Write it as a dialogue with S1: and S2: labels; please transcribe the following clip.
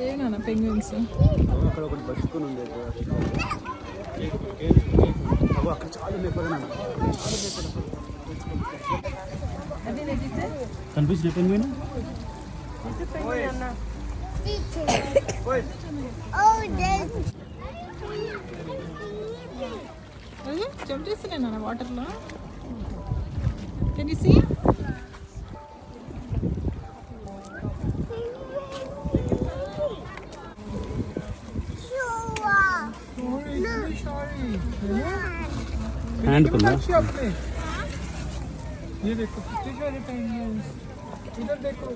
S1: ఏనా పెంగ్విన్స్
S2: అక్కడ ఒకటి బతుకుని ఉంది అక్కడ చాలా కనిపించిన పెంగ్విన్
S1: జంప్ చేస్తున్నాను వాటర్లో. Can you see?
S2: हैंड खुला
S1: ये देखो कितने सारे पेंगुइन्स, इधर देखो.